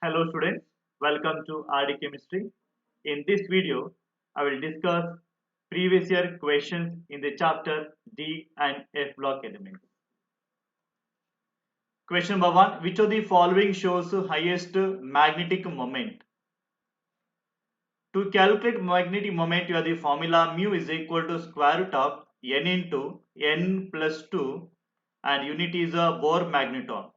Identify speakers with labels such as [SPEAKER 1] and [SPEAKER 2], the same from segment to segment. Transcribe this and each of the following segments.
[SPEAKER 1] Hello students, welcome to RD Chemistry. In this video, I will discuss previous year questions in the chapter D and F block elements. Question number 1. Which of the following shows highest magnetic moment? To calculate magnetic moment, you have the formula mu is equal to square root of n into n plus 2 and unit is a Bohr magneton,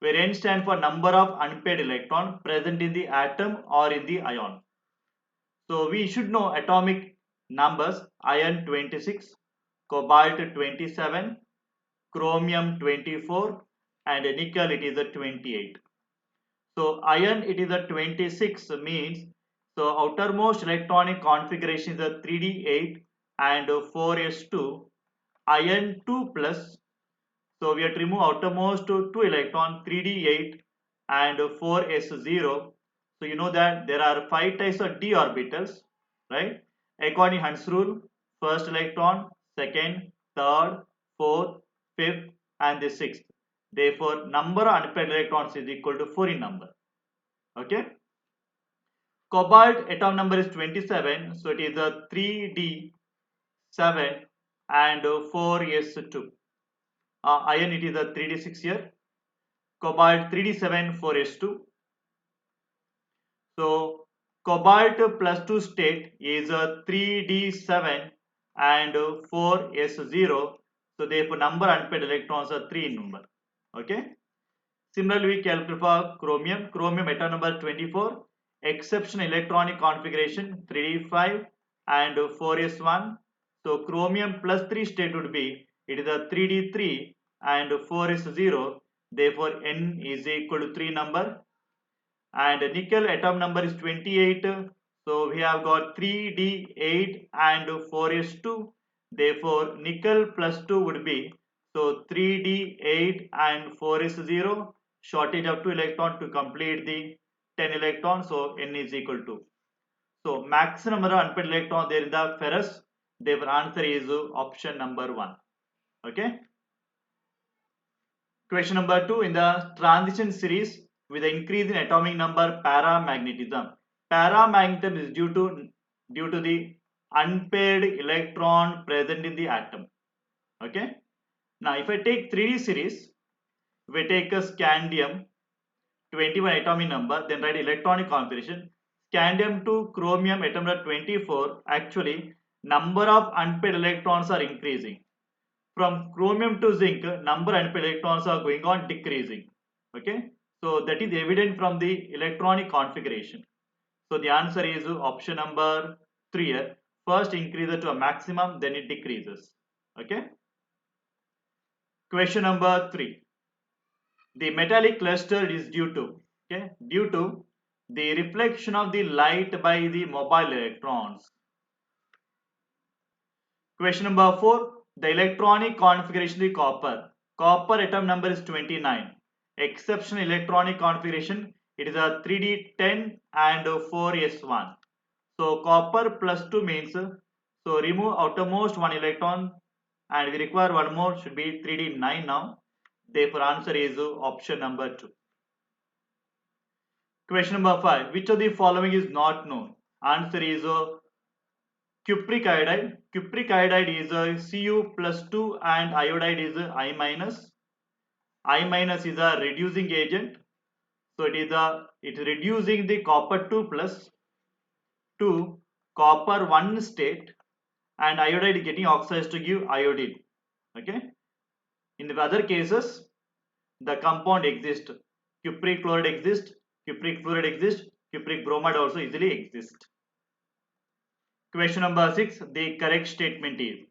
[SPEAKER 1] where n stands for number of unpaired electron present in the atom or in the ion. So we should know atomic numbers: iron 26, cobalt 27, chromium 24 and nickel it is a 28. So iron it is a 26 means so outermost electronic configuration is a 3d8 and 4s2, iron 2 plus. So we have to remove outermost 2 electron 3d8 and 4s0. So you know that there are 5 types of d orbitals, right? According to Hund's rule, first electron, second, third, fourth, fifth and the sixth. Therefore, number of unpaired electrons is equal to 4 in number. Okay. Cobalt atom number is 27, so it is a 3d7 and 4s2. Iron it is a 3d6 here. Cobalt 3d7 4s2. So cobalt plus 2 state is a 3d7 and 4s0. So therefore number unpaired electrons are 3 in number. Okay. Similarly, we calculate for chromium. Chromium atom number 24. Exception electronic configuration 3d5 and 4s1. So chromium plus 3 state would be it is a 3d3 and 4s0. Therefore n is equal to 3 number. And nickel atom number is 28. So we have got 3d8 and 4s2. Therefore nickel plus 2 would be so 3d8 and 4s0. Shortage of 2 electron to complete the 10 electrons. So n is equal to. So maximum number of unpaired electron there in the ferrous. Therefore answer is option number 1. Okay. Question number 2. In the transition series with the increase in atomic number paramagnetism. Paramagnetism is due to the unpaired electron present in the atom. Okay. Now if I take 3D series, if I take a scandium 21 atomic number, then write electronic configuration. Scandium to chromium atom number 24, actually number of unpaired electrons are increasing. From chromium to zinc, number unpaired electrons are going on decreasing. Okay, so that is evident from the electronic configuration. So the answer is option number 3 here. First increases to a maximum, then it decreases. Okay. Question number 3. The metallic cluster is due to the reflection of the light by the mobile electrons. Question number 4. The electronic configuration of the copper. Copper atom number is 29. Exception electronic configuration, it is a 3d10 and 4s1. So copper plus 2 means, so remove outermost 1 electron and we require one more, should be 3d9 now. Therefore answer is option number 2. Question number 5. Which of the following is not known? Answer is cupric iodide. Cupric iodide is Cu plus 2 and iodide is I minus. I minus is a reducing agent. So it's reducing the copper 2 plus to copper 1 state, and iodide getting oxidized to give iodine. Okay. In the other cases, the compound exists. Cupric chloride exists, cupric fluoride exists, cupric bromide also easily exists. Question number 6. The correct statement is: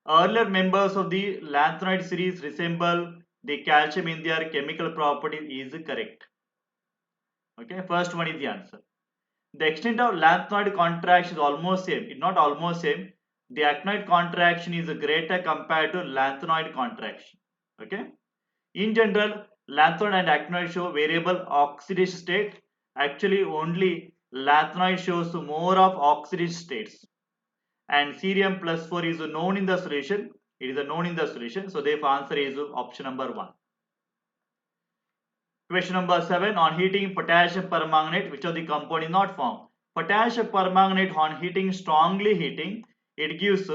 [SPEAKER 1] earlier members of the lanthanoid series resemble the calcium in their chemical properties is correct. Okay, first one is the answer. The extent of lanthanoid contraction is almost same. It's not almost same. The actinoid contraction is greater compared to lanthanoid contraction. Okay. In general, lanthanoid and actinoid show variable oxidation state. Actually, only lanthanoid shows more of oxidation states. And cerium plus 4 is known in the solution. It is known in the solution. So therefore answer is option number 1. Question number 7. On heating potassium permanganate, which of the compound is not formed? Potassium permanganate on heating, strongly heating, it gives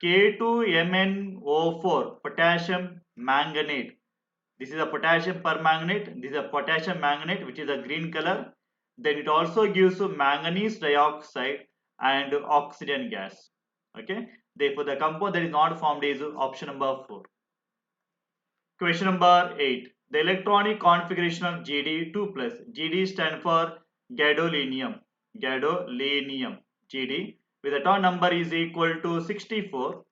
[SPEAKER 1] K2MnO4, potassium manganate. This is a potassium permanganate. This is a potassium manganate, which is a green color. Then it also gives manganese dioxide and oxygen gas. Okay. Therefore, the compound that is not formed is option number 4. Question number 8. The electronic configuration of Gd2 plus. Gd stand for gadolinium. Gadolinium. Gd with atomic number is equal to 64.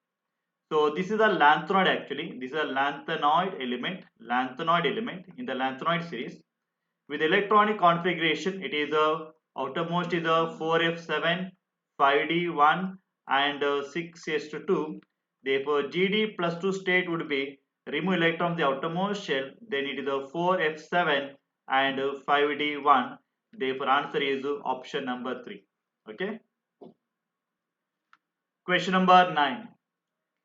[SPEAKER 1] So this is a lanthanoid actually. This is a lanthanoid element. Lanthanoid element in the lanthanoid series. With electronic configuration, it is a outermost is a 4f7, 5d1 and 6s2. Therefore, Gd plus 2 state would be remove electron from the outermost shell. Then it is a 4f7 and 5d1. Therefore, answer is option number 3. Okay. Question number 9.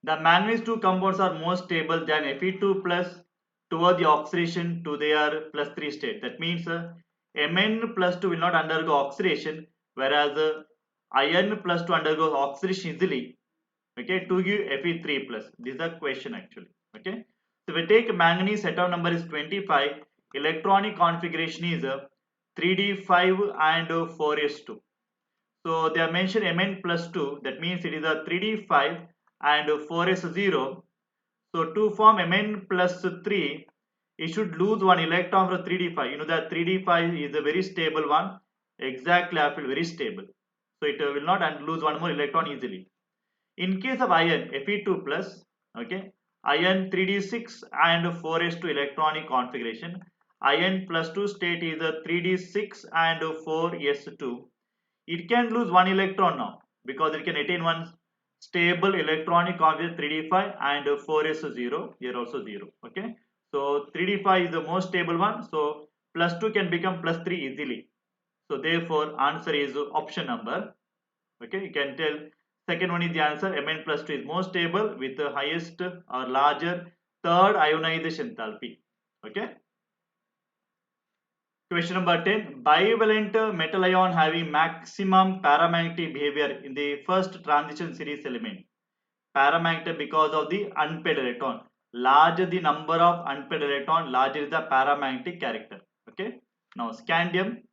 [SPEAKER 1] The manganese 2 compounds are more stable than Fe2 plus toward the oxidation to their plus 3 state. That means Mn plus 2 will not undergo oxidation, whereas iron plus 2 undergoes oxidation easily. Okay, to give Fe3 plus. This is the question actually. Okay, so we take manganese atom number is 25. Electronic configuration is 3d5 and 4s2. So they have mentioned Mn plus 2. That means it is a 3d5 and 4s0. So to form Mn plus 3, it should lose one electron from 3d5. You know that 3d5 is a very stable one. Exactly, I feel very stable. So it will not lose one more electron easily. In case of iron, Fe2 plus, okay, iron 3d6 and 4s2 electronic configuration. Iron plus 2 state is a 3d6 and 4s2. It can lose one electron now because it can attain one stable electronic configuration 3d5 and 4s0. Here also 0. Okay, so 3d5 is the most stable one. So plus 2 can become plus 3 easily. So therefore answer is option number. Okay, you can tell second one is the answer. Mn plus 2 is more stable with the highest or larger third ionization enthalpy. Okay. Question number 10. Bivalent metal ion having maximum paramagnetic behavior in the first transition series element. Paramagnetic because of the unpaired electron. Larger the number of unpaired electron, larger is the paramagnetic character. Okay. Now scandium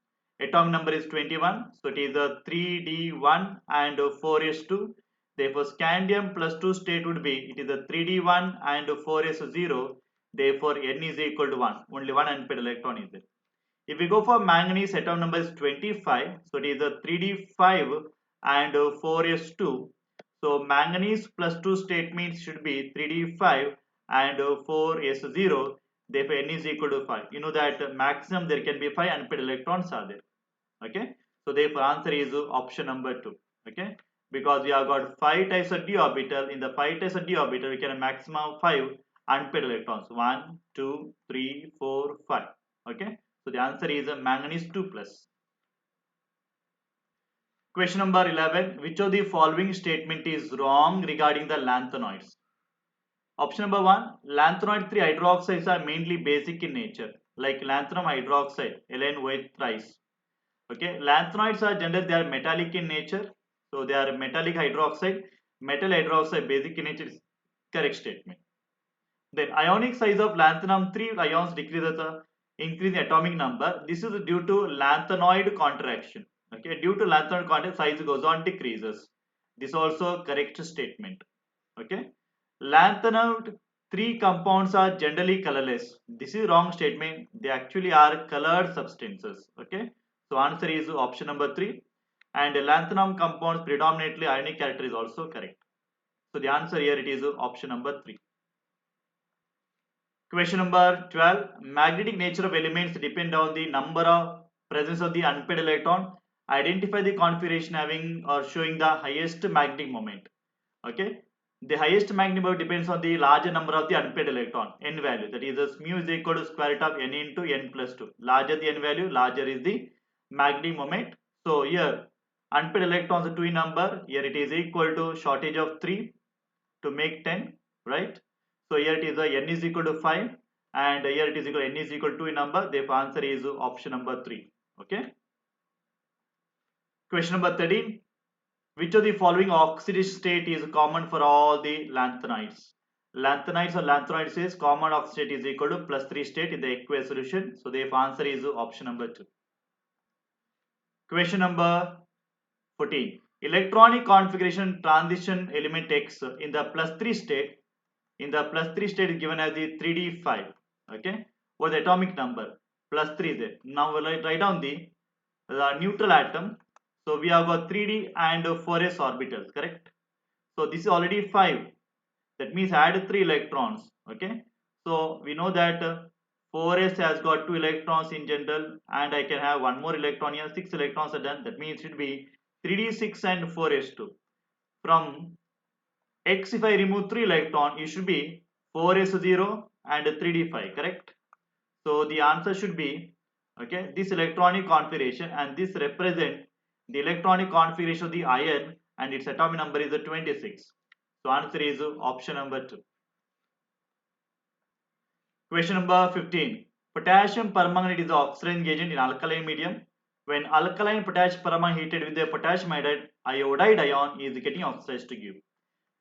[SPEAKER 1] atomic number is 21. So it is a 3d1 and 4s2. Therefore scandium plus 2 state would be it is a 3d1 and 4s0. Therefore n is equal to 1. Only one unpaired electron is there. If we go for manganese, atom number is 25. So it is a 3d5 and 4s2. So manganese plus 2 state means should be 3d5 and 4s0. Therefore n is equal to 5. You know that maximum there can be 5 unpaired electrons are there. Okay. So therefore answer is option number 2. Okay. Because we have got 5 types of d orbital. In the 5 types of d orbital, we can have maximum 5 unpaired electrons. 1, 2, 3, 4, 5. Okay. So the answer is manganese 2 plus. Question number 11. Which of the following statement is wrong regarding the lanthanoids? Option number 1. Lanthanoid 3 hydroxides are mainly basic in nature, like lanthanum hydroxide, LNOH thrice. Okay, lanthanoids are generally they are metallic in nature, so they are metallic hydroxide. Metal hydroxide basic in nature is correct statement. Then ionic size of lanthanum 3 ions decreases the increase in atomic number. This is due to lanthanoid contraction. Okay, due to lanthanoid contraction, size goes on decreases. This also correct statement. Okay, lanthanum 3 compounds are generally colorless. This is wrong statement. They actually are colored substances. Okay, so answer is option number 3. And lanthanum compounds predominantly ionic character is also correct. So the answer here it is option number 3. Question number 12. Magnetic nature of elements depend on the number of presence of the unpaired electron. Identify the configuration having or showing the highest magnetic moment. Okay. The highest magnetic moment depends on the larger number of the unpaired electron, n value. That is mu is equal to square root of n into n plus 2. Larger the n value, larger is the magnetic moment. So here unpaired electrons are 2 in number. Here it is equal to shortage of 3 to make 10, right? So here it is n is equal to 5 and here it is equal n is equal to 2 in number. Therefore answer is option number 3. Okay. Question number 13. Which of the following oxidation state is common for all the lanthanides? Lanthanides or lanthanoids is common oxidation state is equal to +3 state in the aqueous solution. So therefore answer is option number 2. Question number 14. Electronic configuration transition element X in the +3 state. In the +3 state is given as the 3d5. Okay. What the atomic number? +3 is there. Now we'll write down the neutral atom. So we have got 3d and 4s orbitals, correct? So this is already 5. That means add 3 electrons. Okay. So we know that 4s has got 2 electrons in general, and I can have one more electron here. 6 electrons are done. That means it should be 3d6 and 4s2. From X, if I remove 3 electron, it should be 4s0 and 3d5, correct? So the answer should be, okay, this electronic configuration, and this represent the electronic configuration of the iron, and its atomic number is 26. So answer is option number 2. Question number 15. Potassium permanganate is the oxidizing agent in alkaline medium. When alkaline potassium permanganate heated with the potassium iodide ion is getting oxidized to give.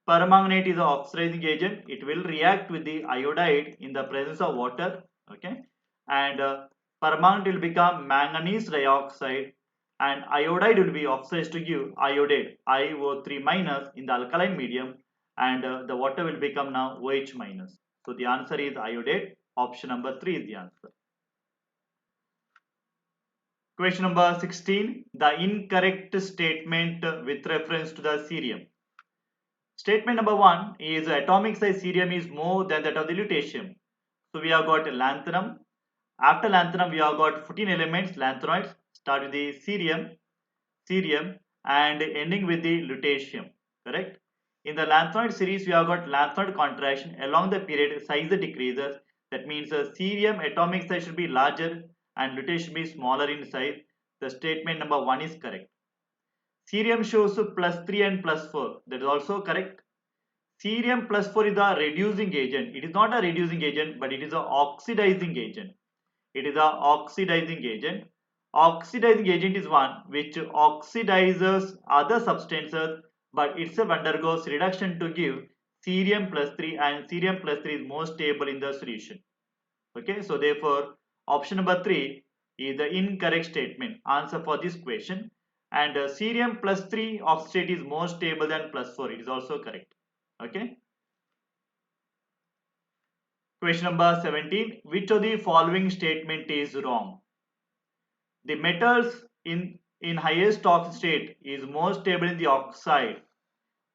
[SPEAKER 1] Permanganate is an oxidizing agent. It will react with the iodide in the presence of water. Okay, and permanganate will become manganese dioxide, and iodide will be oxidized to give iodate IO3 minus in the alkaline medium, and the water will become now OH minus. So the answer is iodate. Option number 3 is the answer. Question number 16. The incorrect statement with reference to the cerium. Statement number 1 is atomic size cerium is more than that of the lutetium. So we have got lanthanum. After lanthanum we have got 14 elements, lanthanoids. Start with the cerium and ending with the lutetium. Correct? In the lanthanoid series we have got lanthanoid contraction. Along the period size decreases. That means cerium atomic size should be larger and lutetium should be smaller in size. The statement number 1 is correct. Cerium shows +3 and +4. That is also correct. Cerium +4 is a reducing agent. It is not a reducing agent, but it is an oxidizing agent. It is an oxidizing agent. Oxidizing agent is one which oxidizes other substances, but itself undergoes reduction to give cerium +3, and cerium +3 is more stable in the solution. Okay, so therefore option number 3 is the incorrect statement. Answer for this question. And cerium +3 oxidate is more stable than +4. It is also correct. Okay. Question number 17. Which of the following statement is wrong? The metals in highest oxide state is more stable in the oxide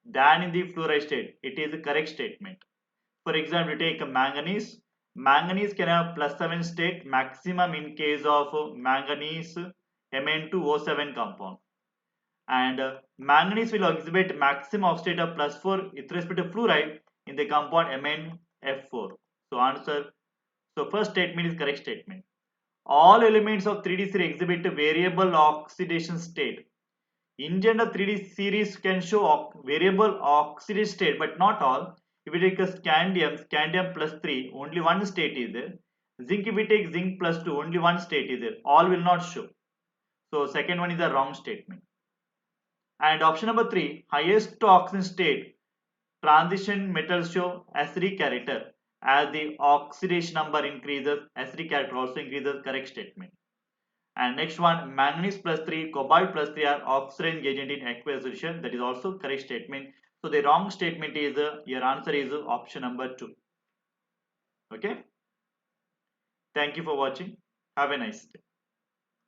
[SPEAKER 1] than in the fluoride state. It is a correct statement. For example, we take a manganese. Manganese can have +7 state maximum in case of manganese Mn2O7 compound. And manganese will exhibit maximum oxidate of +4 with respect to fluoride in the compound MnF4. So answer. So first statement is correct statement. All elements of 3D series exhibit variable oxidation state. In general, 3D series can show variable oxidation state, but not all. If we take a scandium +3, only one state is there. Zinc, if we take zinc +2, only one state is there. All will not show. So second one is a wrong statement. And option number 3, highest oxidation state, transition metals show acidic character. As the oxidation number increases, acidic character also increases. Correct statement. And next one, manganese +3, cobalt +3 are oxidizing agent in aqueous solution. That is also correct statement. So the wrong statement is your answer is option number 2. Okay. Thank you for watching. Have a nice day.